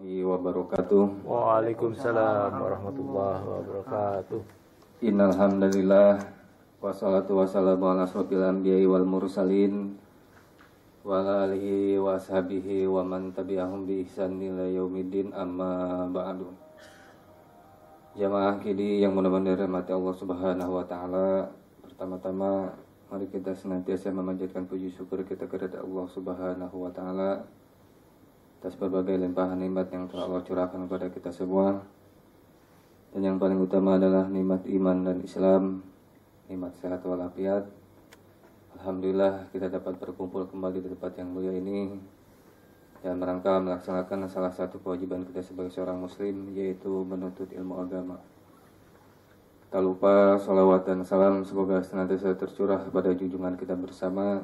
warahmatullahi wabarakatuh. Waalaikumsalam warahmatullahi wabarakatuh. Innal hamdalillah wassalatu wassalamu ala asrofil anbiya'i wal mursalin wa ala alihi wa ashabihi wa man tabi'ahum bi ihsan ila yaumiddin, amma ba'du. Jamaah kidi yang mudah-mudahan dirahmati Allah Subhanahu wa taala, pertama-tama mari kita senantiasa memanjatkan puji syukur kita kepada Allah Subhanahu wa taala atas berbagai limpahan nikmat yang telah Allah curahkan kepada kita semua. Dan yang paling utama adalah nikmat iman dan Islam, nikmat sehat walafiat. Alhamdulillah kita dapat berkumpul kembali di tempat yang mulia ini dan merangka melaksanakan salah satu kewajiban kita sebagai seorang muslim, yaitu menuntut ilmu agama. Tak lupa salawat dan salam semoga senantiasa tercurah pada junjungan kita bersama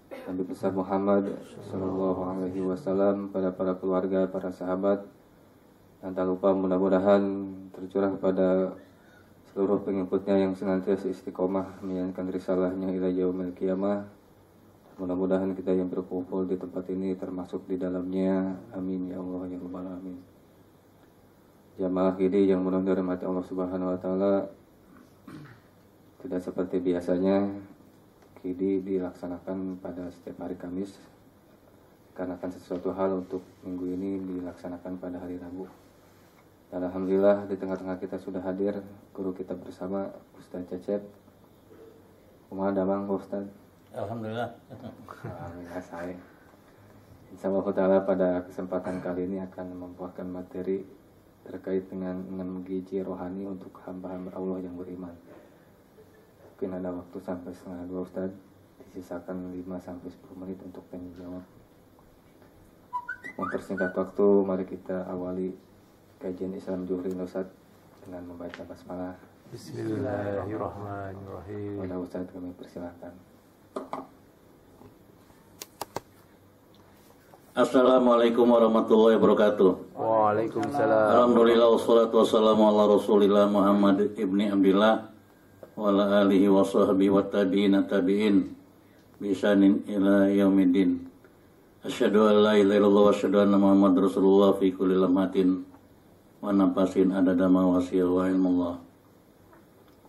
Nabi besar Muhammad Sallallahu Alaihi Wasallam, pada para keluarga, para sahabat, dan tak lupa mudah-mudahan tercurah pada seluruh pengikutnya yang senantiasa istiqomah menjalankan risalahnya ila yaumil qiyamah. Mudah-mudahan kita yang berkumpul di tempat ini termasuk di dalamnya. Amin ya Allah ya Rabbal alamin. Jamaah kidi yang mudah-mudahan dirahmati Allah Subhanahu wa taala, tidak seperti biasanya kidi dilaksanakan pada setiap hari Kamis, karena akan sesuatu hal untuk minggu ini dilaksanakan pada hari Rabu. Dan alhamdulillah di tengah-tengah kita sudah hadir guru kita bersama, Ustaz Cecep. Kumaha damang Ustaz? Alhamdulillah. Alhamdulillah saya. Insyaallah taala pada kesempatan kali ini akan membawakan materi terkait dengan 6 gizi rohani untuk hamba-hamba Allah yang beriman. Mungkin ada waktu sampai setengah 2 Ustaz, disisakan 5-10 menit untuk tanya jawab. Mempersingkat waktu, mari kita awali kajian Islam Zuhri Ustaz dengan membaca basmalah. Bismillahirrahmanirrahim. Pada Ustaz kami persilakan. Assalamualaikum warahmatullahi wabarakatuh. Waalaikumsalam. Alhamdulillah wassalatu wassalamu ala Rasulillah Muhammad ibni Abdillah wa ala alihi wa sahbihi wa tabi'in bisanin ila yaumiddin. Asyhadu an la ilaha illallah wa asyhadu anna Muhammad Rasulullah fi kulli lamhatin wa nafasin adada ma wasi'a wa ilmullah.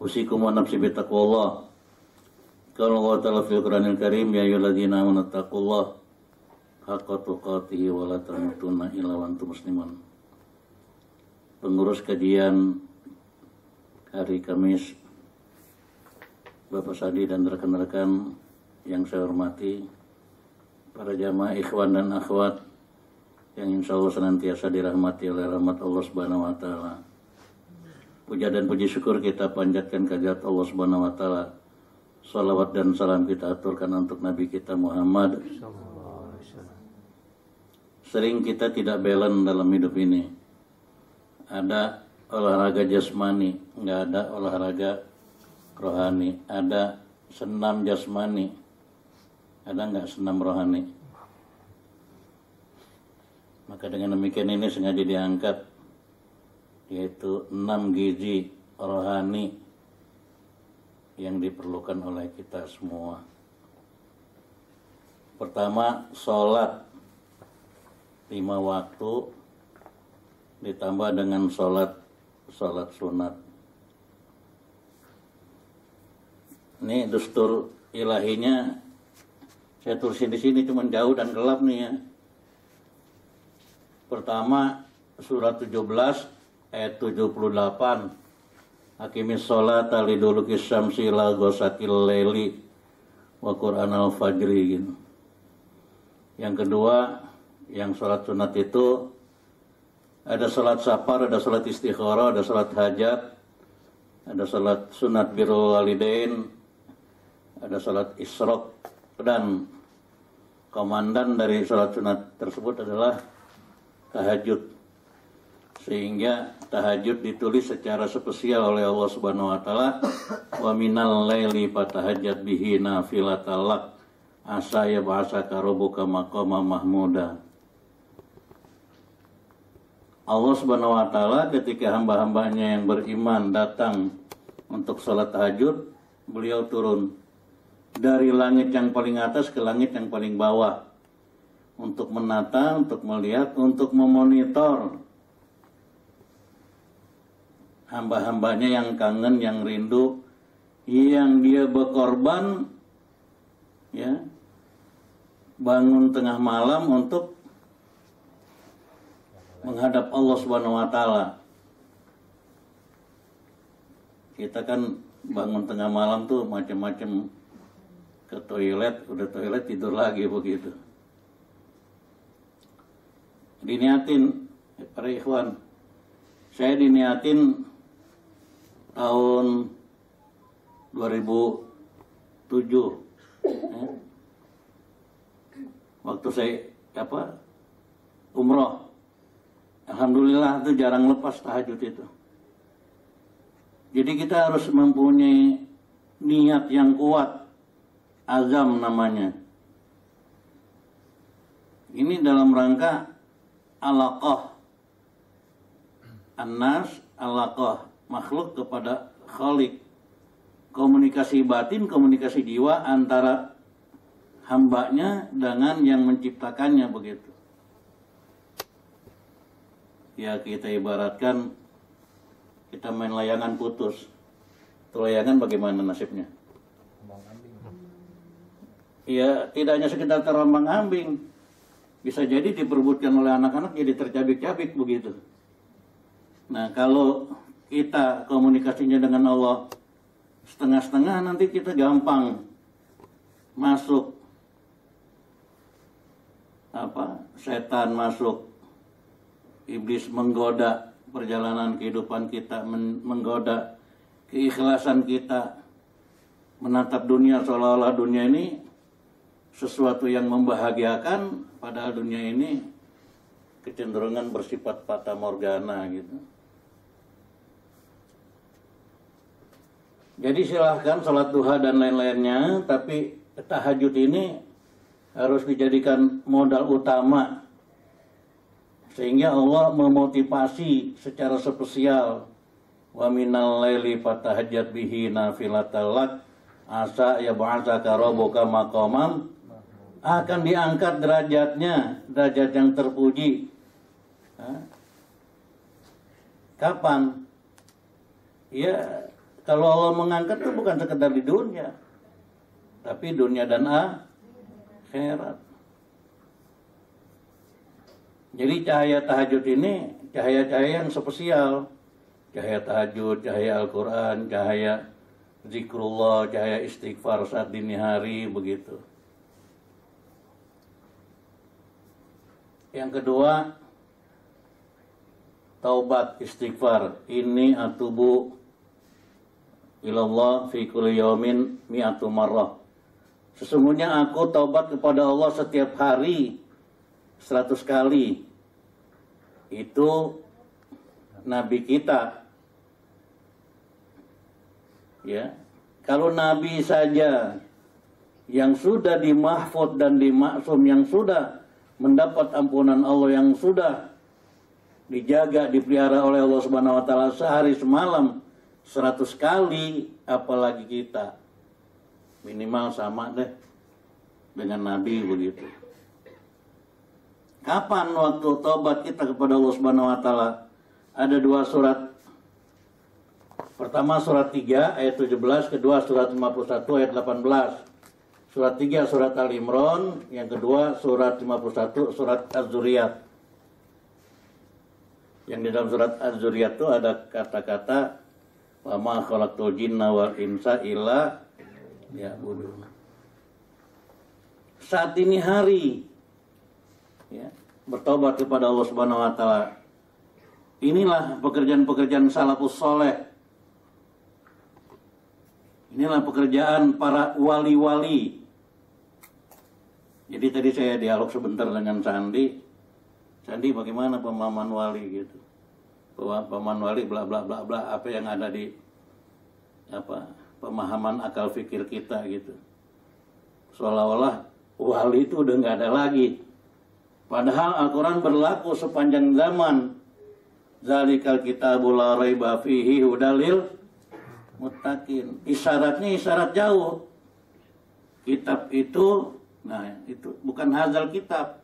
Usikum wa nafsi bi taqwallah. Qala Allah ta'ala fil Qur'anil Karim, ya ayyuhalladzina amanu taqullaha haqqa tuqatih wa la tamutunna illa wa antum muslimun. Pengurus kajian hari Kamis, Bapak Sadi dan rekan-rekan yang saya hormati, para jamaah ikhwan dan akhwat yang insya Allah senantiasa dirahmati oleh rahmat Allah Subhanahu wa taala. Puja dan puji syukur kita panjatkan kehadirat Allah Subhanahu wa taala. Salawat dan salam kita aturkan untuk Nabi kita Muhammad. Sering kita tidak balance dalam hidup ini. Ada olahraga jasmani, nggak ada olahraga rohani. Ada senam jasmani, ada nggak senam rohani. Maka dengan demikian ini sengaja diangkat, yaitu 6 gizi rohani yang diperlukan oleh kita semua. Pertama, sholat 5 waktu ditambah dengan sholat sunat. Ini dustur ilahinya saya tulisin di sini, cuman jauh dan gelap nih ya. Pertama, surat 17 ayat 78. Hakimis sholata liduluki syamsi la ghosatil laili wa qur'anal fajri gitu. Yang kedua, yang sholat sunat itu ada sholat safar, ada sholat istikharah, ada sholat hajat, ada sholat sunat birrul walidain, ada sholat isyraq, dan komandan dari sholat sunat tersebut adalah tahajud. Sehingga tahajud ditulis secara spesial oleh Allah Subhanahu wa taala, wa minal laili fatahajjat bihi nafilatan lak asa yab'asaka rabbuka maqama mahmuda. Allah Subhanahu wa taala ketika hamba-hambanya yang beriman datang untuk sholat tahajud, beliau turun dari langit yang paling atas ke langit yang paling bawah untuk menata, untuk melihat, untuk memonitor hamba-hambanya yang kangen, yang rindu, yang dia berkorban, ya, bangun tengah malam untuk menghadap Allah Subhanahu wa taala. Kita kan bangun tengah malam tuh macam-macam, ke toilet, udah toilet tidur lagi begitu. Diniatin para ikhwan, saya diniatin tahun 2007, ya. Waktu saya umroh. Alhamdulillah itu jarang lepas tahajud itu. Jadi kita harus mempunyai niat yang kuat, azam namanya. Ini dalam rangka alaqah annas, alaqah makhluk kepada khalik, komunikasi batin, komunikasi jiwa antara hambanya dengan yang menciptakannya begitu. Ya kita ibaratkan kita main layangan putus. Itu layangan bagaimana nasibnya? Ya tidak hanya sekedar terombang-ambing, bisa jadi diperebutkan oleh anak-anak jadi tercabik-cabik begitu. Nah kalau kita komunikasinya dengan Allah setengah-setengah, nanti kita gampang masuk setan masuk, iblis menggoda perjalanan kehidupan kita, menggoda keikhlasan kita menatap dunia seolah-olah dunia ini sesuatu yang membahagiakan, padahal dunia ini kecenderungan bersifat fata morgana gitu. Jadi silahkan sholat duha dan lain-lainnya, tapi tahajud ini harus dijadikan modal utama sehingga Allah memotivasi secara spesial. Wa minal laili fatahajjat bihi nafilatan lak asa yab'atsaka rabbuka maqaman, akan diangkat derajatnya, derajat yang terpuji. Kapan? Ya kalau Allah mengangkat itu bukan sekedar di dunia, tapi dunia dan akhirat. Jadi cahaya tahajud ini cahaya-cahaya yang spesial. Cahaya tahajud, cahaya Al-Quran, cahaya zikrullah, cahaya istighfar saat dini hari begitu. Yang kedua, taubat istighfar. Ini atubu ilallah fi kulli yaumin mi'atu marrah. Sesungguhnya aku taubat kepada Allah setiap hari 100 kali. Itu Nabi kita. Ya, kalau Nabi saja yang sudah dimahfud dan dimaksum, yang sudah mendapat ampunan Allah, yang sudah dijaga, dipelihara oleh Allah Subhanahu wa taala sehari semalam 100 kali, apalagi kita. Minimal sama deh dengan Nabi begitu. Kapan waktu taubat kita kepada Allah Subhanahu wa taala? Ada 2 surat. Pertama surat 3 ayat 17, kedua surat 51 ayat 18. Surat 3 surat Al-Imran, yang kedua surat 51 surat Az-Zuriyat. Yang di dalam surat Az-Zuriyat itu ada kata-kata wa ma khalaqtul jinna wal insa illa ya'budun. Saat ini hari, ya, bertobat kepada Allah Subhanahu wa taala. Inilah pekerjaan-pekerjaan salafus saleh. Inilah pekerjaan para wali-wali. Jadi tadi saya dialog sebentar dengan Sandi. Sandi bagaimana pemahaman wali gitu. Pemahaman wali bla bla bla bla, apa yang ada di pemahaman akal fikir kita gitu. Seolah-olah wali itu udah nggak ada lagi. Padahal Al-Quran berlaku sepanjang zaman. Zalikal kitabul la raiba fihi hudalil muttaqin. Isyaratnya isyarat jauh. Kitab itu, nah itu bukan hazal kitab.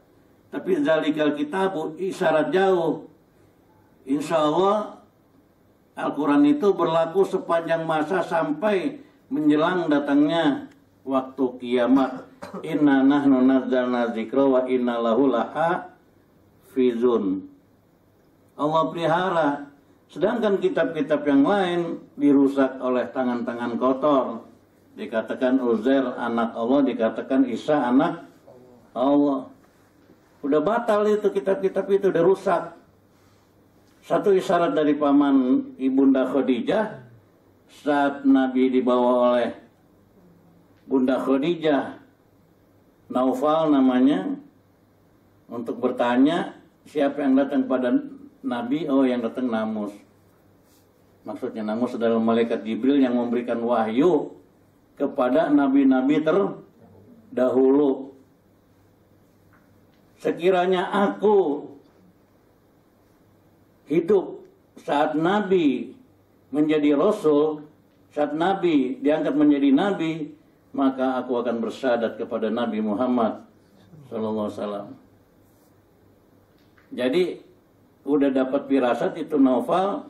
Tapi zalikal kitabu isyarat jauh. Insya Allah Al-Quran itu berlaku sepanjang masa sampai menjelang datangnya waktu kiamat. Inna nahnu nazzalna dzikra wa inna lahu lahafizun. Allah pelihara. Sedangkan kitab-kitab yang lain dirusak oleh tangan-tangan kotor. Dikatakan Uzair anak Allah, dikatakan Isa anak Allah. Udah batal itu kitab-kitab itu, udah rusak. Satu isyarat dari paman Ibunda Khadijah saat Nabi dibawa oleh Bunda Khadijah, Naufal namanya, untuk bertanya siapa yang datang pada Nabi. Oh, yang datang Namus. Maksudnya Namus adalah malaikat Jibril yang memberikan wahyu kepada nabi-nabi terdahulu. Sekiranya aku hidup saat Nabi menjadi Rasul, saat Nabi diangkat menjadi Nabi, maka aku akan bersyahadat kepada Nabi Muhammad sallallahu alaihi wasallam. Jadi udah dapat firasat itu Naufal,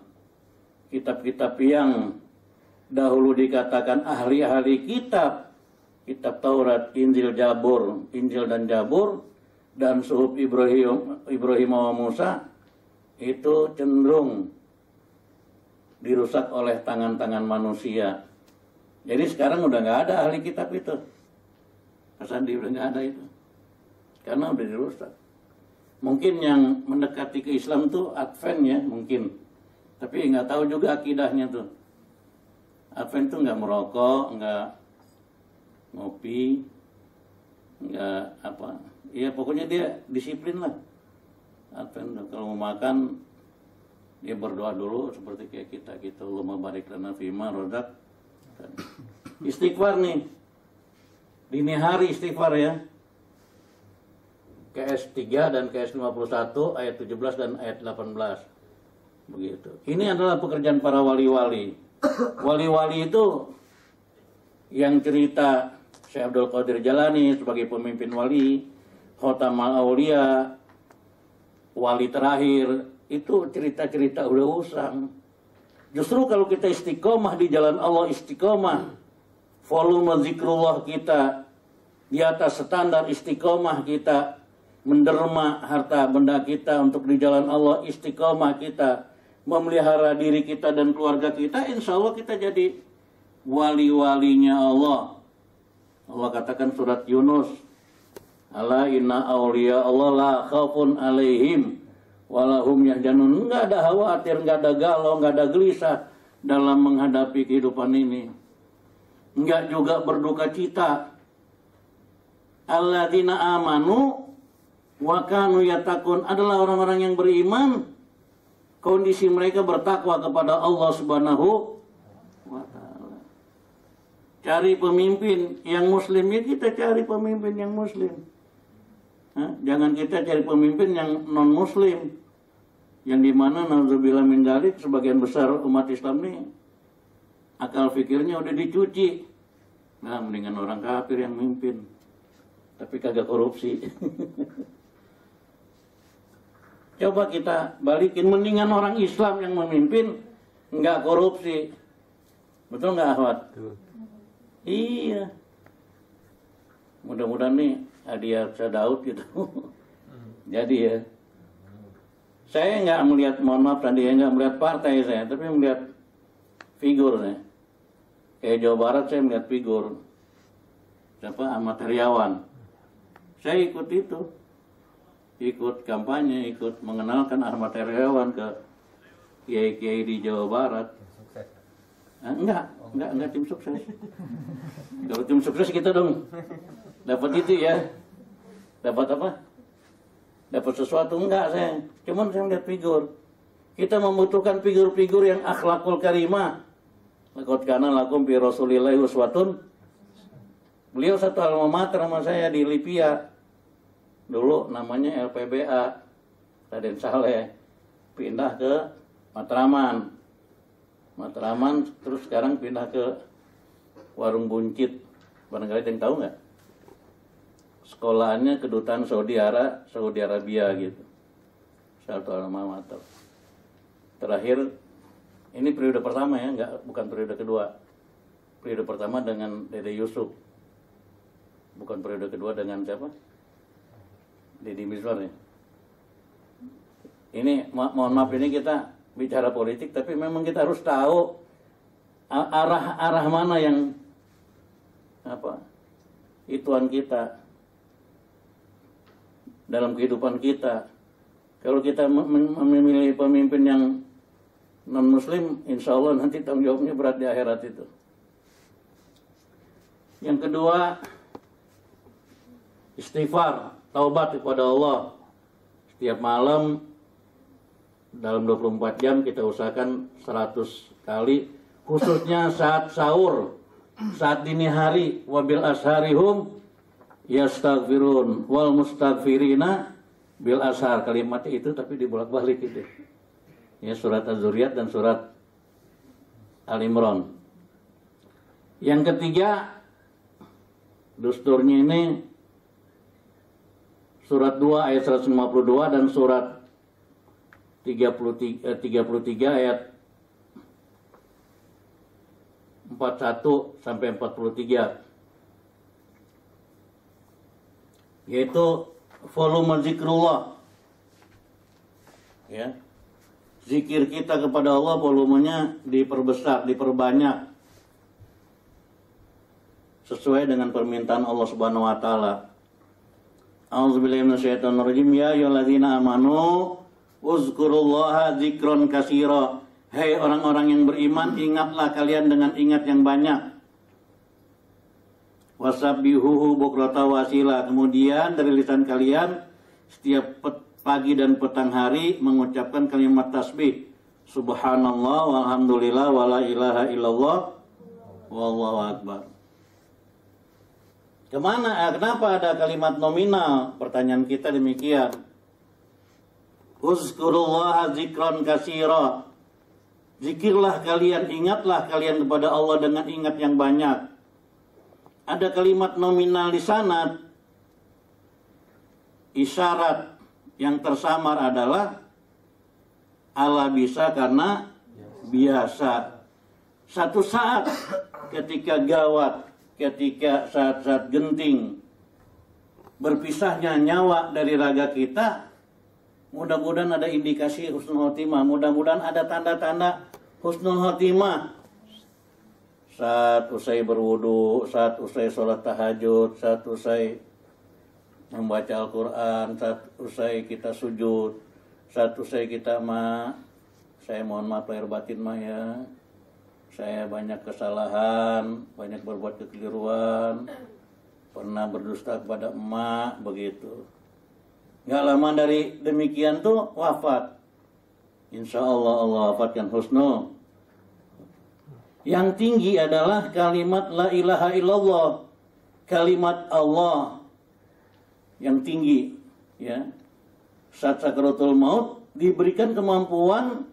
kitab-kitab yang dahulu dikatakan ahli-ahli kitab, kitab Taurat, Injil, Jabur, Injil dan Jabur, dan suhuf Ibrahim wa Musa, itu cenderung dirusak oleh tangan-tangan manusia. Jadi sekarang udah nggak ada ahli kitab itu. Mas Andi udah nggak ada itu, karena udah dirusak. Mungkin yang mendekati ke Islam tuh Advent ya, mungkin. Tapi nggak tahu juga akidahnya tuh. Advent tuh nggak merokok, nggak ngopi, nggak apa. Ya pokoknya dia disiplin lah. Advent kalau mau makan dia berdoa dulu seperti kayak kita gitu. Allahumma barik lana fima rodak. Istighfar nih. Dini hari istighfar ya. KS 3 dan KS 51 ayat 17 dan ayat 18. Begitu. Ini adalah pekerjaan para wali-wali. Wali-wali itu yang cerita Syekh Abdul Qadir Jalani sebagai pemimpin wali, Khotamal Aulia, wali terakhir, itu cerita-cerita udah usang. Justru kalau kita istiqomah di jalan Allah, istiqomah, volume zikrullah kita di atas standar istiqomah kita, menderma harta benda kita untuk di jalan Allah, istiqomah kita, memelihara diri kita dan keluarga kita, insya Allah kita jadi wali-walinya Allah. Allah katakan surat Yunus, ala inna awliya Allah la khaufun alaihim walahum yahzanun. Enggak ada khawatir, enggak ada galau, enggak ada gelisah dalam menghadapi kehidupan ini. Enggak juga berduka cita. Alladzina amanu wa kanu yattaqun adalah orang-orang yang beriman, kondisi mereka bertakwa kepada Allah Subhanahu wa taala. Cari pemimpin yang muslim, ya kita cari pemimpin yang muslim. Jangan kita cari pemimpin yang non muslim, yang dimana nauzubillah min dzalik sebagian besar umat Islam nih akal fikirnya udah dicuci. Nah, mendingan orang kafir yang mimpin tapi kagak korupsi. Coba kita balikin, mendingan orang Islam yang memimpin nggak korupsi. Betul nggak, Ahwat? Iya. Mudah-mudahan nih hadiah Daud gitu. Jadi ya, saya nggak melihat, mohon maaf tadi ya, nggak melihat partai saya, tapi melihat figur saya. Kayak Jawa Barat saya melihat figur. Siapa? Ahmad Heriawan. Saya ikut itu. Ikut kampanye, ikut mengenalkan Ahmad Heriawan ke kiai-kiai di Jawa Barat. Enggak tim sukses. Kalau tim sukses kita dong dapat itu ya. Dapat apa? Dapat sesuatu, enggak saya. Cuman saya lihat figur. Kita membutuhkan figur-figur yang akhlakul karimah. Laqad kana lakum fi Rasulillahi uswatun. Beliau satu alma mater sama saya di Lipia. Dulu namanya LPBA, Raden Saleh, pindah ke Matraman, terus sekarang pindah ke Warung Buncit. Barangkali ada yang tahu nggak? sekolahannya kedutaan Saudi Arabia gitu. Satu alma mater. Terakhir ini periode pertama ya, bukan periode kedua. Periode pertama dengan Dede Yusuf. Bukan periode kedua dengan siapa? Deddy Mizwar ya. Ini mohon maaf, ini kita bicara politik, tapi memang kita harus tahu arah mana yang ituan kita dalam kehidupan kita. Kalau kita memilih pemimpin yang non muslim, insya Allah nanti tanggung jawabnya berat di akhirat itu. Yang kedua, istighfar, taubat kepada Allah. Setiap malam dalam 24 jam kita usahakan 100 kali, khususnya saat sahur, saat dini hari, wabil asharihum yastaghfirun wal mustaghfirina bil ashar. Kalimat itu tapi dibolak-balik itu. Ya, surat Az-Zuriyat dan surat Al-Imran. Yang ketiga, dusturnya ini surat 2 ayat 152 dan surat 33 ayat 41 sampai 43, yaitu volume zikrullah. Ya. Zikir kita kepada Allah volumenya diperbesar, diperbanyak sesuai dengan permintaan Allah Subhanahu wa taala. A'udzubillahi minasyaitonirrajim. Ya ayyuhalladzina amanu uzkurullaha dzikron katsira. Hei orang-orang yang beriman, ingatlah kalian dengan ingat yang banyak. Wasabbihuhu bukrata wasila. Kemudian dari lisan kalian setiap pagi dan petang hari mengucapkan kalimat tasbih. Subhanallah walhamdulillah wala ilaha illallah wallahu akbar. Kenapa ada kalimat nominal? Pertanyaan kita demikian. Uzkurullaha dzikran katsira. Zikirlah kalian, ingatlah kalian kepada Allah dengan ingat yang banyak. Ada kalimat nominal di sana. Isyarat yang tersamar adalah Allah bisa karena biasa. Satu saat ketika gawat, ketika saat-saat genting, berpisahnya nyawa dari raga kita, mudah-mudahan ada indikasi husnul khotimah, mudah-mudahan ada tanda-tanda husnul khotimah. Saat usai berwudu, saat usai sholat tahajud, saat usai membaca Al-Quran, saat usai kita sujud, saat usai kita saya mohon maaf lahir batin ya, saya banyak kesalahan, banyak berbuat kekeliruan, pernah berdusta kepada emak, begitu. Gak lama dari demikian tuh wafat. Insya Allah Allah wafatkan husnul. Yang tinggi adalah kalimat la ilaha illallah, kalimat Allah yang tinggi. Ya, saat sakaratul maut diberikan kemampuan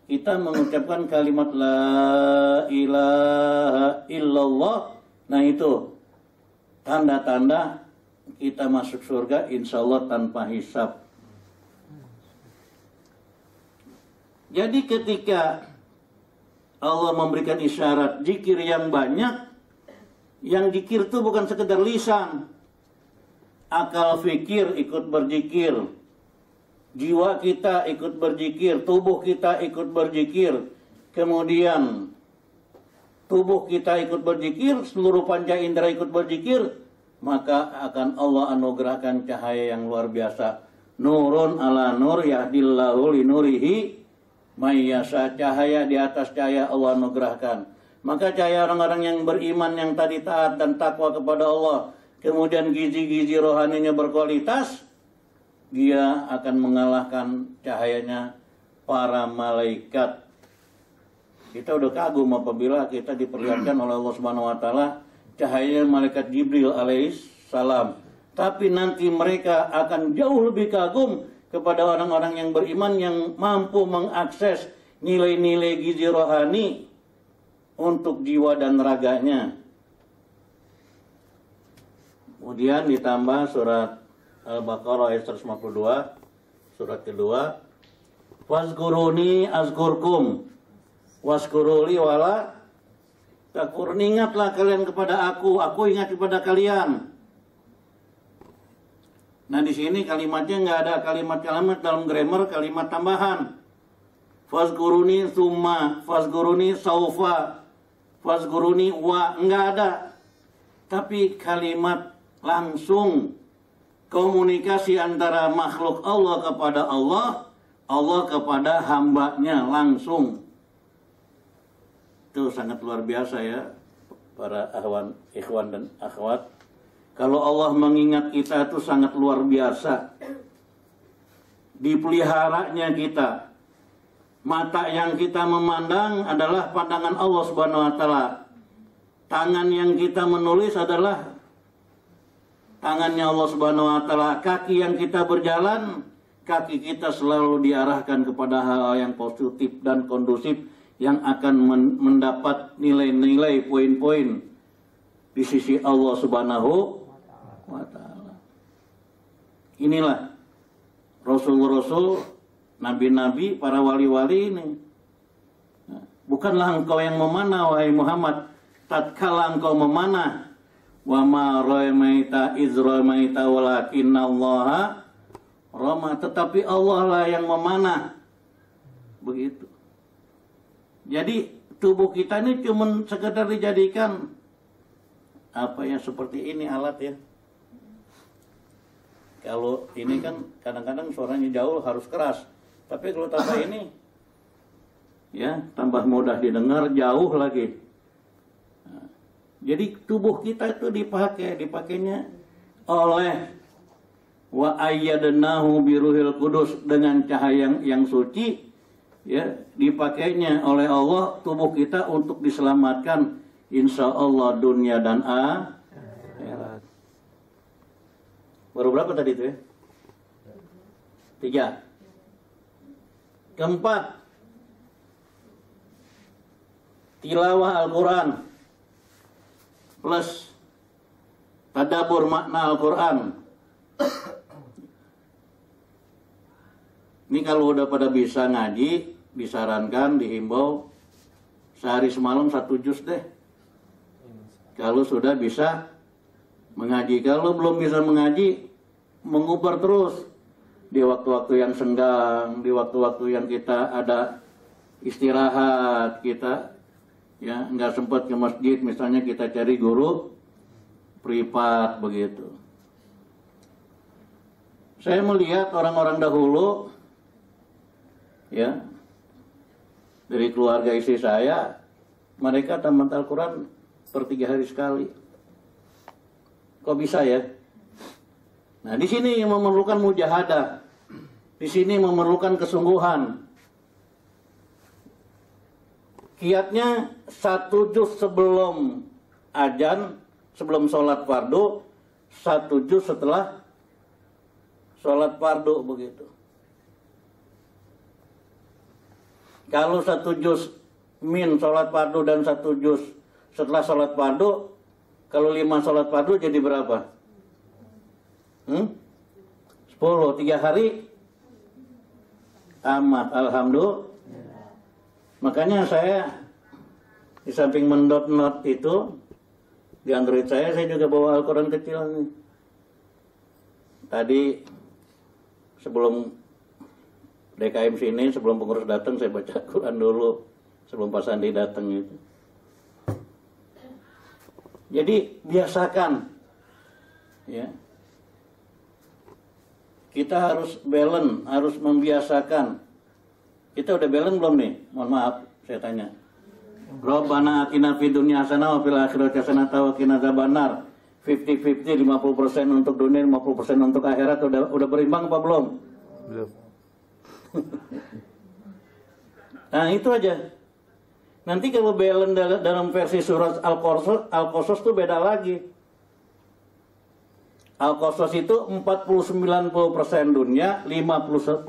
kita mengucapkan kalimat la ilaha illallah. Nah itu tanda-tanda kita masuk surga insya Allah tanpa hisab. Jadi ketika Allah memberikan isyarat zikir yang banyak, yang zikir itu bukan sekedar lisan, akal fikir ikut berzikir, jiwa kita ikut berzikir, tubuh kita ikut berzikir, kemudian tubuh kita ikut berzikir, seluruh panca indera ikut berzikir, maka akan Allah anugerahkan cahaya yang luar biasa. Nurun ala nur yahdillahu linurihi mayyasha, cahaya di atas cahaya Allah anugerahkan. Maka cahaya orang-orang yang beriman yang tadi taat dan takwa kepada Allah, kemudian gizi-gizi rohaninya berkualitas, dia akan mengalahkan cahayanya para malaikat. Kita udah kagum apabila kita diperlihatkan oleh Allah Subhanahu wa taala cahayanya malaikat Jibril alaihissalam. Tapi nanti mereka akan jauh lebih kagum kepada orang-orang yang beriman yang mampu mengakses nilai-nilai gizi rohani untuk jiwa dan raganya. Kemudian ditambah surat Al-Baqarah ayat 152, surat kedua, wazkuruni azkurkum waskuruli wala takfur. Ingatlah kalian kepada aku ingat kepada kalian. Nah di sini kalimatnya nggak ada kalimat-kalimat dalam grammar, kalimat tambahan. Fazkuruni summa, fazkuruni saufa, fazkuruni wa, nggak ada. Tapi kalimat langsung, komunikasi antara makhluk Allah kepada Allah, Allah kepada hambanya langsung. Itu sangat luar biasa ya, para ikhwan dan akhwat. Kalau Allah mengingat kita itu sangat luar biasa. Dipeliharanya kita. Mata yang kita memandang adalah pandangan Allah Subhanahu wa taala. Tangan yang kita menulis adalah tangannya Allah Subhanahu wa taala. Kaki yang kita berjalan, kaki kita selalu diarahkan kepada hal yang positif dan kondusif yang akan mendapat nilai-nilai poin-poin di sisi Allah Subhanahu wa taala. Inilah Rasul-Rasul, Nabi-Nabi, para wali-wali ini. Bukanlah engkau yang memanah wahai Muhammad, tatkala engkau memanah, wa ma ramaita iz ramaita walakinallaha rama, tetapi Allah lah yang memanah. Begitu. Jadi tubuh kita ini cuma sekedar dijadikan apa ya, seperti ini alat ya. Kalau ini kan kadang-kadang suaranya jauh harus keras. Tapi kalau tambah ini ya tambah mudah didengar, jauh lagi. Nah, jadi tubuh kita itu dipakainya oleh wa ayyadnahu biruhil qudus, dengan cahaya yang suci. Ya, dipakainya oleh Allah tubuh kita untuk diselamatkan insya Allah dunia dan akhirat. Baru berapa tadi itu ya? 3. Keempat, tilawah Al-Quran plus tadabbur makna Al-Quran. Ini kalau udah pada bisa ngaji, disarankan, dihimbau sehari semalam 1 juz deh. Kalau sudah bisa mengaji. Kalau belum bisa mengaji, mengubar terus di waktu-waktu yang senggang, di waktu-waktu yang kita ada istirahat, kita ya nggak sempat ke masjid, misalnya kita cari guru privat begitu. Saya melihat orang-orang dahulu ya, dari keluarga istri saya, mereka tamat Al-Quran per 3 hari sekali. Kok bisa ya? Nah di sini memerlukan mujahadah, di sini memerlukan kesungguhan. Kiatnya 1 juz sebelum azan, sebelum sholat fardu, 1 juz setelah sholat fardu begitu. Kalau 1 juz min sholat fardu dan 1 juz setelah sholat fardu, kalau 5 sholat fardu jadi berapa? 10, 3 hari tamat, alhamdulillah. Makanya saya di samping mendot-not itu di Android saya juga bawa Al-Quran kecil nih. Tadi sebelum DKM sini, sebelum pengurus datang, saya baca Quran dulu sebelum Pak Sandi datang itu. Jadi biasakan ya. Kita harus balance, harus membiasakan. Kita udah balance belum nih? Mohon maaf, saya tanya. Rabbana atina fid dunya hasanah wa fil akhirati hasanah wa qina adzabannar. 50-50, 50% untuk dunia, 50% untuk akhirat. Udah berimbang apa belum? Belum. Nah itu aja. Nanti kalau balance dalam versi surat Al-Qasas itu beda lagi. Al-Qasas itu 40-90% dunia, 51%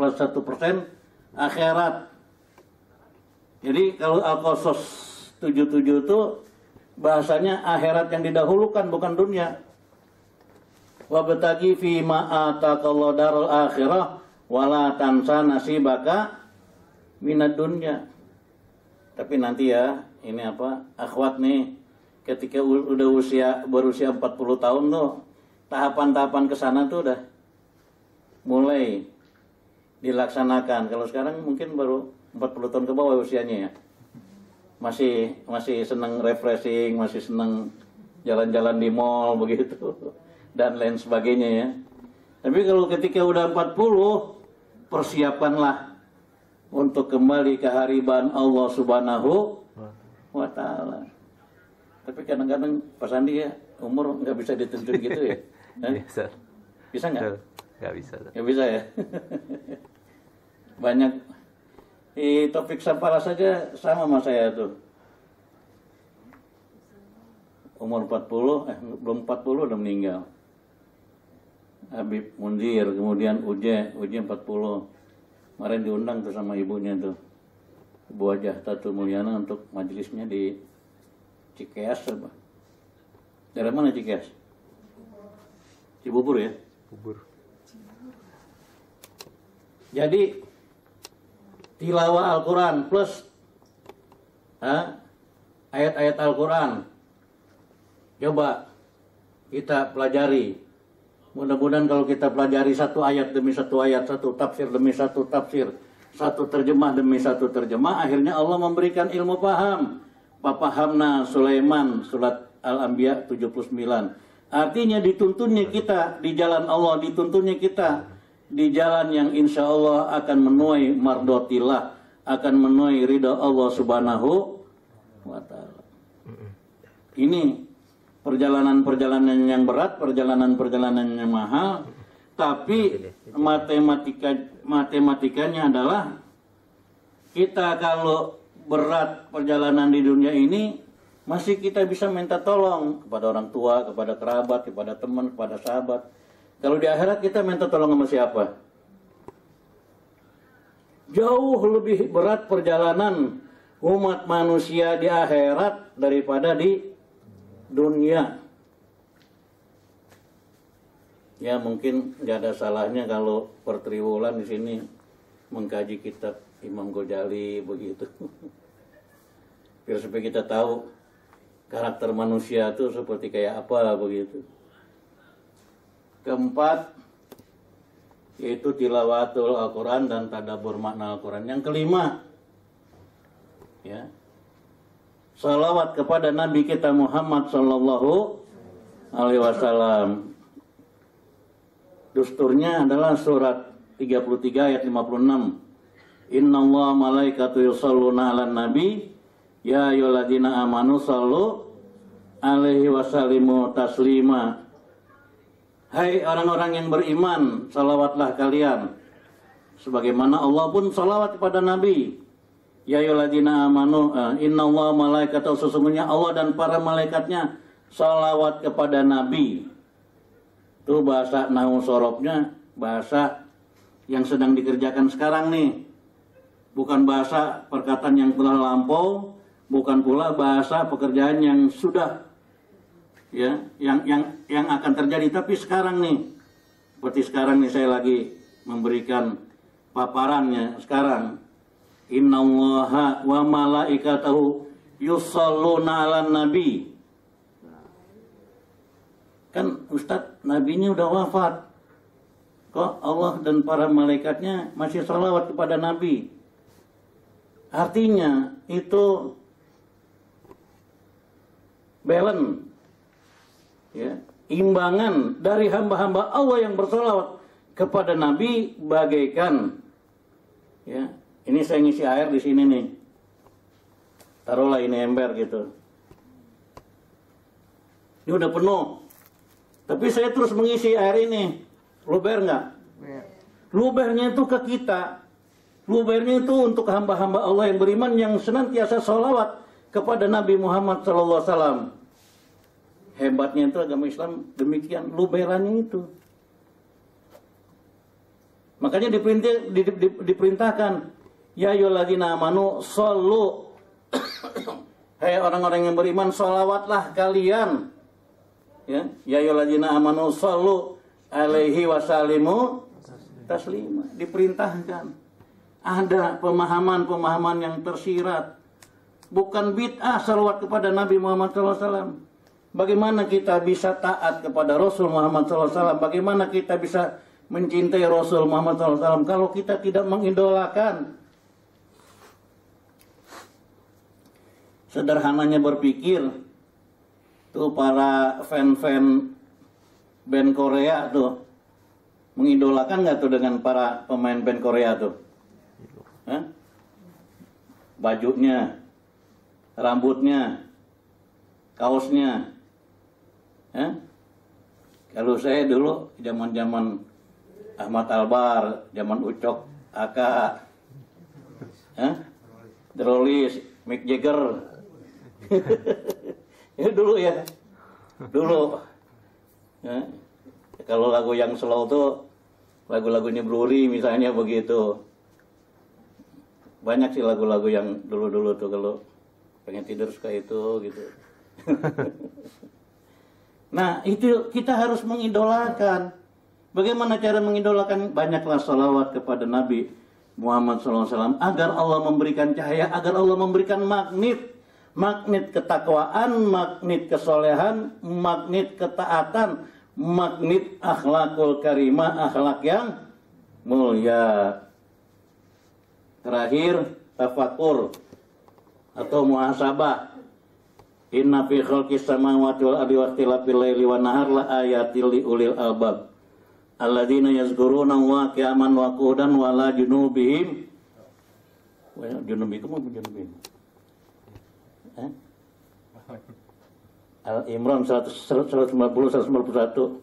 akhirat. Jadi kalau Al-Qasas 77 itu bahasanya akhirat yang didahulukan, bukan dunia. Wabtaghi fi ma ataqallahu darul akhirah wala tansa nasibaka minad dunya. Tapi nanti ya, ini apa? Akhwat nih, ketika udah berusia 40 tahun tuh, tahapan-tahapan ke sana tuh udah mulai dilaksanakan. Kalau sekarang mungkin baru 40 tahun ke bawah usianya ya. Masih senang refreshing, masih senang jalan-jalan di mall begitu dan lain sebagainya ya. Tapi kalau ketika udah 40, persiapanlah untuk kembali ke hariban Allah Subhanahu wa Ta'ala. Tapi kadang-kadang Pak Sandi ya, umur nggak bisa ditentuin gitu ya. Bisa. Bisa nggak? Nggak bisa. Nggak bisa ya. Banyak. Topik Sapala saja sama sama saya tuh. Umur 40, belum 40 udah meninggal. Habib Munzir, kemudian Uje 40. Kemarin diundang tuh sama ibunya tuh, Ibu Hajah Tatu Mulyana untuk majelisnya di Cikeas apa? Daerah mana Cikeas? Cibubur ya? Bubur. Jadi tilawah Al-Quran plus ayat-ayat Al-Quran, coba kita pelajari. Mudah-mudahan kalau kita pelajari satu ayat demi satu ayat, satu tafsir demi satu tafsir, satu terjemah demi satu terjemah, akhirnya Allah memberikan ilmu paham. Papahamna Sulaiman, surat Al-Anbiya 79. Artinya dituntunnya kita di jalan Allah, dituntunnya kita di jalan yang insya Allah akan menuai mardotillah, akan menuai ridha Allah Subhanahu wa Ta'ala. Ini perjalanan-perjalanan yang berat, perjalanan-perjalanan yang mahal, tapi matematikanya adalah kita kalau berat perjalanan di dunia ini, masih kita bisa minta tolong kepada orang tua, kepada kerabat, kepada teman, kepada sahabat. Kalau di akhirat kita minta tolong sama siapa? Jauh lebih berat perjalanan umat manusia di akhirat daripada di dunia. Ya mungkin nggak ada salahnya kalau pertriwulan di sini mengkaji kitab Imam Ghazali begitu. Biar supaya kita tahu karakter manusia itu seperti kayak apa begitu. Keempat, yaitu tilawatul Al-Quran dan tadabbur makna Al-Quran. Yang kelima, ya, salawat kepada Nabi kita Muhammad Sallallahu Alaihi Wasallam. Dusturnya adalah surat 33 ayat 56. Inna Allah malaikatu yusalluna ala nabi ya ayyuhalladzina amanu sallu alaihi wasallimu taslima. Hai orang-orang yang beriman, salawatlah kalian sebagaimana Allah pun salawat kepada Nabi. Ya ayyuhalladzina amanu innallaha malaikatahu, sesungguhnya Allah dan para malaikatnya salawat kepada Nabi. Itu bahasa nahwu sorobnya, bahasa yang sedang dikerjakan sekarang nih. Bukan bahasa perkataan yang telah lampau, bukan pula bahasa pekerjaan yang sudah, ya, yang akan terjadi. Tapi sekarang nih, seperti sekarang nih saya lagi memberikan paparannya sekarang. Innallaha wa malaikatahu yusalluna 'alan nabi. Kan Ustadz, nabinya udah wafat. Kok Allah dan para malaikatnya masih salawat kepada Nabi? Artinya itu balance, ya, imbangan dari hamba-hamba Allah yang bersalawat kepada Nabi bagaikan, ya, ini saya ngisi air di sini nih, taruhlah ini ember gitu, ini udah penuh, tapi saya terus mengisi air ini, luber nggak? Lubernya itu ke kita, lubernya itu untuk hamba-hamba Allah yang beriman yang senantiasa sholawat kepada Nabi Muhammad SAW. Hebatnya itu agama Islam demikian, luberannya itu. Makanya diperintahkan, ya ayyuhalladzina amanu shollu. Hai orang-orang yang beriman, sholawatlah kalian. Ya ayyuhalladzina amanu shollu alaihi wasallimu taslima. Diperintahkan. Ada pemahaman-pemahaman yang tersirat. Bukan bid'ah salawat kepada Nabi Muhammad SAW. Bagaimana kita bisa taat kepada Rasul Muhammad SAW? Bagaimana kita bisa mencintai Rasul Muhammad SAW kalau kita tidak mengidolakan? Sederhananya berpikir, tuh para fan-fan band Korea tuh mengidolakan nggak tuh dengan para pemain band Korea tuh? Hah? Bajunya, rambutnya, kaosnya. Kalau saya dulu zaman-zaman Ahmad Albar, zaman Ucok Aka, Drolis, Mick Jagger. Ya dulu ya. Dulu. Ya. Kalau lagu yang slow tuh lagu-lagunya Blurry misalnya begitu. Banyak sih lagu-lagu yang dulu-dulu tuh kalau pengen tidur suka itu gitu. Nah itu kita harus mengidolakan. Bagaimana cara mengidolakan? Banyaklah salawat kepada Nabi Muhammad SAW agar Allah memberikan cahaya, agar Allah memberikan magnet ketakwaan, magnet kesolehan, magnet ketaatan, magnet akhlakul karimah, akhlak yang mulia. Terakhir, tafakur atau muhasabah. Inna fi khalqis samawati wal ardi wa ikhtilafil laili wan nahar la ayatil li ulil albab. Alladzina yazkuruna wa qiyaman wa qu'udan wa la junubihim. Junubikum apa junubihim? Al-Imran 190 191.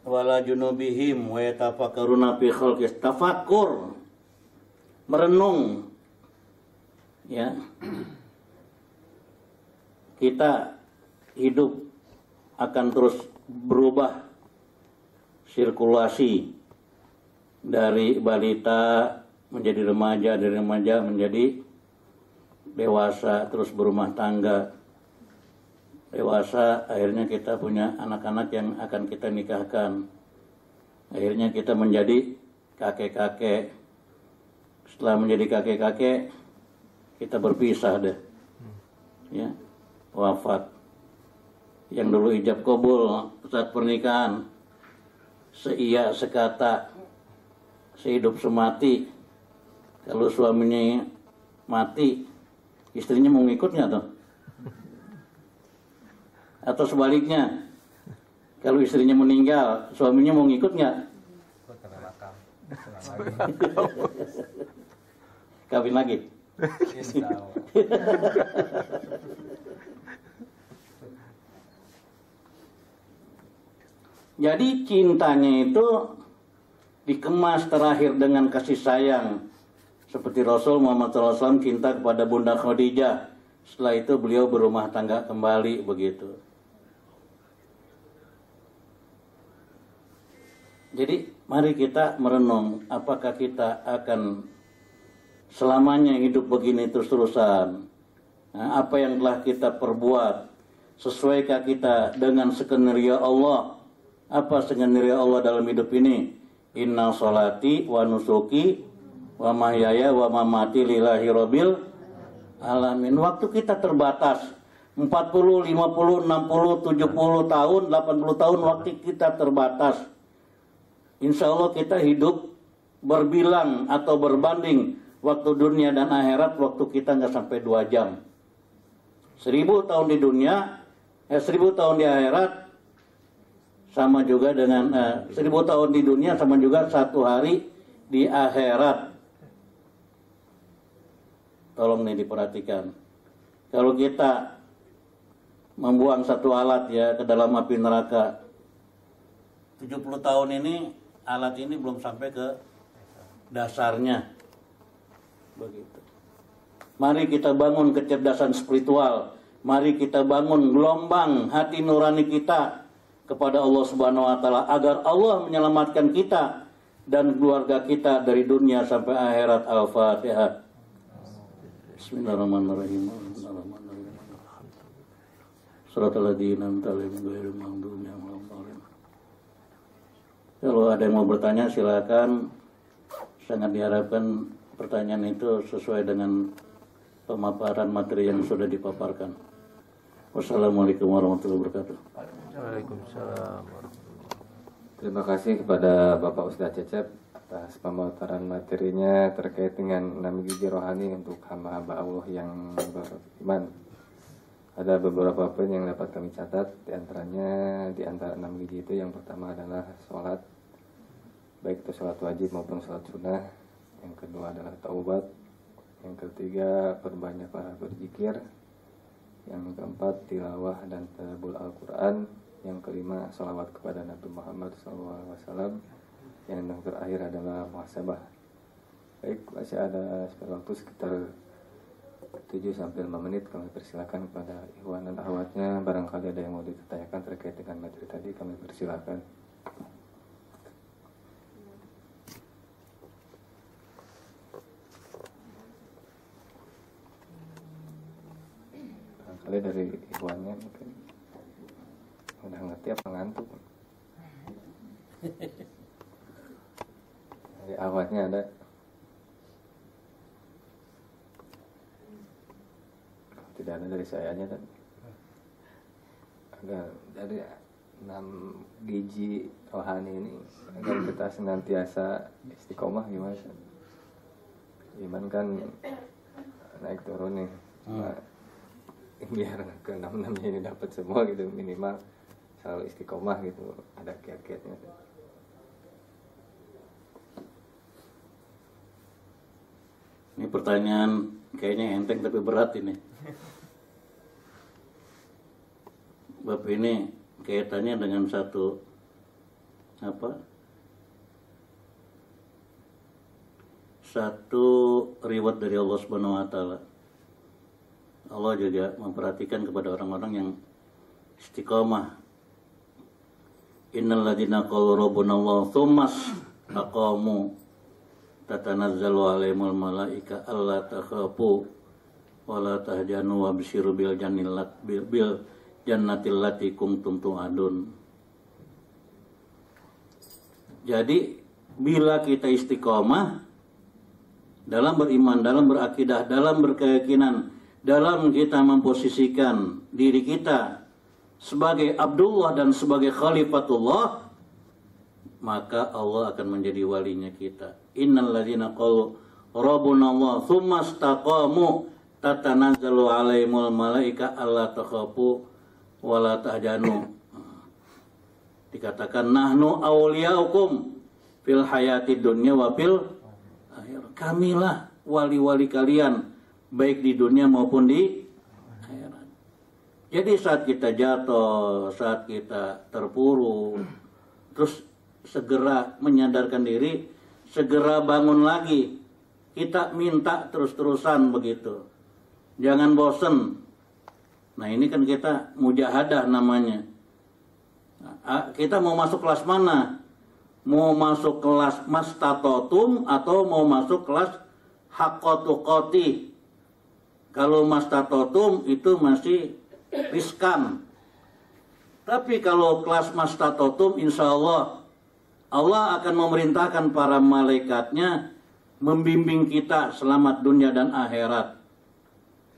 Wala junubihim wa yatafakkaruna fi khalqis. Tafakur, merenung, ya. Kita hidup akan terus berubah, sirkulasi dari balita menjadi remaja, dari remaja menjadi dewasa, terus berumah tangga. Dewasa, akhirnya kita punya anak-anak yang akan kita nikahkan. Akhirnya kita menjadi kakek-kakek. Setelah menjadi kakek-kakek, kita berpisah deh. Ya, wafat. Yang dulu ijab kabul saat pernikahan, seia sekata, sehidup semati. Kalau suaminya mati, istrinya mau ngikut nggak tuh? Atau sebaliknya, kalau istrinya meninggal, suaminya mau ngikut nggak? Kawin lagi. Jadi cintanya itu dikemas terakhir dengan kasih sayang. Seperti Rasul Muhammad SAW cinta kepada Bunda Khadijah. Setelah itu beliau berumah tangga kembali begitu. Jadi mari kita merenung, apakah kita akan selamanya hidup begini terus-terusan? Nah, apa yang telah kita perbuat, sesuaikah kita dengan skenario Allah? Apa skenario Allah dalam hidup ini? Inna sholati wa nusuki wa mahyaya wa mamati lillahi rabbil alamin. Waktu kita terbatas, 40, 50, 60, 70 tahun, 80 tahun waktu kita terbatas. Insya Allah kita hidup berbilang atau berbanding waktu dunia dan akhirat, waktu kita nggak sampai 2 jam. 1000 tahun di dunia, 1000 tahun di akhirat sama juga dengan 1000 tahun di dunia sama juga 1 hari di akhirat. Tolong nih diperhatikan. Kalau kita membuang satu alat ya ke dalam api neraka, 70 tahun ini alat ini belum sampai ke dasarnya. Begitu. Mari kita bangun kecerdasan spiritual. Mari kita bangun gelombang hati nurani kita kepada Allah Subhanahu wa taala agar Allah menyelamatkan kita dan keluarga kita dari dunia sampai akhirat. Al-Fatihah. Bismillahirrahmanirrahim. Shiratal ladzina an'amta 'alaihim ghairil maghdubi 'alaihim waladdallin. Kalau ada yang mau bertanya silakan. Sangat diharapkan pertanyaan itu sesuai dengan pemaparan materi yang sudah dipaparkan. Wassalamualaikum warahmatullahi wabarakatuh. Waalaikumsalam. Terima kasih kepada Bapak Ustadz Cecep atas pemaparan materinya terkait dengan 6 gizi rohani untuk hamba-hamba Allah yang beriman. Ada beberapa poin yang dapat kami catat, di antara 6 gizi itu yang pertama adalah sholat, baik itu sholat wajib maupun sholat sunnah. Yang kedua adalah taubat. Yang ketiga perbanyaklah berzikir. Yang keempat tilawah dan tadabbur Al-Quran. Yang kelima sholawat kepada Nabi Muhammad SAW. Yang terakhir adalah muhasabah. Baik, masih ada spare waktu sekitar 7-5 menit. Kami persilakan kepada ikhwan dan akhwatnya. Barangkali ada yang mau ditanyakan terkait dengan materi tadi, kami persilakan. Barangkali dari ikhwannya mungkin udah ngerti apa ngantuk. Dari akhwatnya ada. Tidak ada dari saya aja kan. Ada dari 6 gizi rohani ini agar kita senantiasa istiqomah gimana? Iman kan naik turun nih. Nah, biar ke 6-6 ini dapat semua gitu, minimal selalu istiqomah gitu, ada kiat-kiatnya. Ini pertanyaan kayaknya enteng tapi berat ini. Bab ini kaitannya dengan satu riwayat dari Allah Subhanahu wa taala. Allah juga memperhatikan kepada orang-orang yang istiqomah. Innal ladzina qalu rabbuna Allah tsummas aqamu tatanazzalu alaihimul malaika alla takhafu wa la tahzanu wabshiru bil jannatil lati kuntum tu'adun. Jadi bila kita istiqomah dalam beriman, dalam berakidah, dalam berkeyakinan, dalam kita memposisikan diri kita sebagai Abdullah dan sebagai Khalifatullah, maka Allah akan menjadi walinya kita. Innal ladzina qalu rabbuna Allah tsumma istaqamu tatanazzalu alaihimul malaika alla takhafu wa la tahzanu. Dikatakan nahnu awliyaukum fil hayati dunya wa fil akhirah. Kamilah wali-wali kalian baik di dunia maupun di akhirat. Jadi saat kita jatuh, saat kita terpuruk, terus segera menyadarkan diri, segera bangun lagi. Kita minta terus-terusan begitu. Jangan bosen. Nah ini kan kita mujahadah namanya. Nah, kita mau masuk kelas mana? Mau masuk kelas mastatotum atau mau masuk kelas haqqatuqati? Kalau mastatotum itu masih riskan. Tapi kalau kelas mastatotum, insya Allah akan memerintahkan para malaikatnya membimbing kita selamat dunia dan akhirat.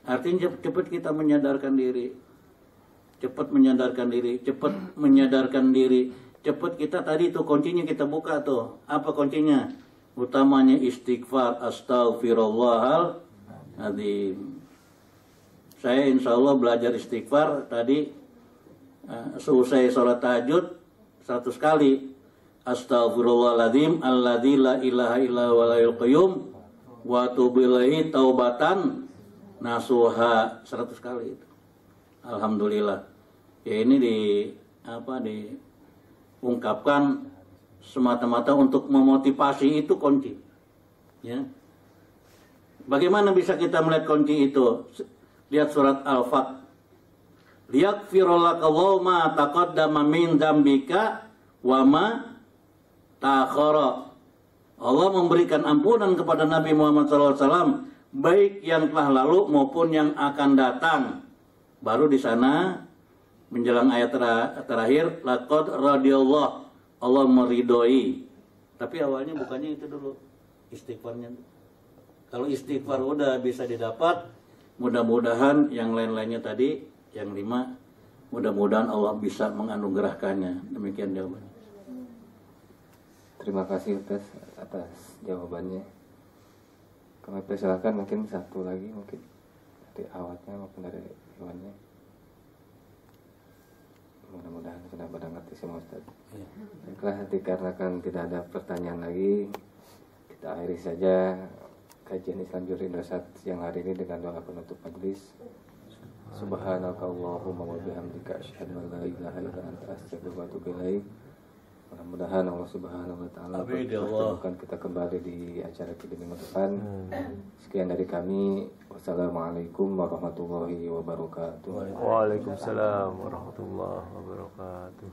Artinya cepat kita menyadarkan diri. Cepat menyadarkan diri. Cepat menyadarkan diri. Cepat kita tadi itu kuncinya kita buka tuh. Apa kuncinya? Utamanya istighfar, astaghfirullahaladzim. Saya insya Allah belajar istighfar tadi selesai sholat tahajud 100 kali. Astaghfirullahaladzim alladzi la ilaha illa huwal hayyul qayyum wa atubu ilaihi taubatan nasuha 100 kali itu. Alhamdulillah. Ya ini diungkapkan semata-mata untuk memotivasi itu kunci. Ya. Bagaimana bisa kita melihat kunci itu? Lihat surat Al-Fat. Liyaghfirallaka Allahu ma taqaddama min dzambika wa ma ta'akhkhara. Allah memberikan ampunan kepada Nabi Muhammad SAW, baik yang telah lalu maupun yang akan datang. Baru di sana menjelang ayat terakhir, laqad radiyallahu, Allah meridhoi. Tapi awalnya bukannya itu dulu, istighfarnya. Kalau istighfar udah bisa didapat, mudah-mudahan yang lain-lainnya tadi, yang 5, mudah-mudahan Allah bisa menganugerahkannya. Demikian jawabannya. Terima kasih atas jawabannya. Kami persilakan mungkin satu lagi, mungkin dari awatnya maupun dari hewannya. Mudah-mudahan sudah pada ngerti semua Ustaz. Baiklah, dikarenakan tidak ada pertanyaan lagi, kita akhiri saja kajian Islam Juri Indosat siang hari ini dengan doa penutup majelis. Subhanakallahumma wa bihamdika asyhadu an la ilaha illa anta astaghfiruka wa atubu ilaik. Mudah-mudahan Allah Subhanahu wa taala mempertemukan kita kembali di acara kita minggu depan. Sekian dari kami. Wassalamualaikum warahmatullahi wabarakatuh. Waalaikumsalam warahmatullahi wabarakatuh.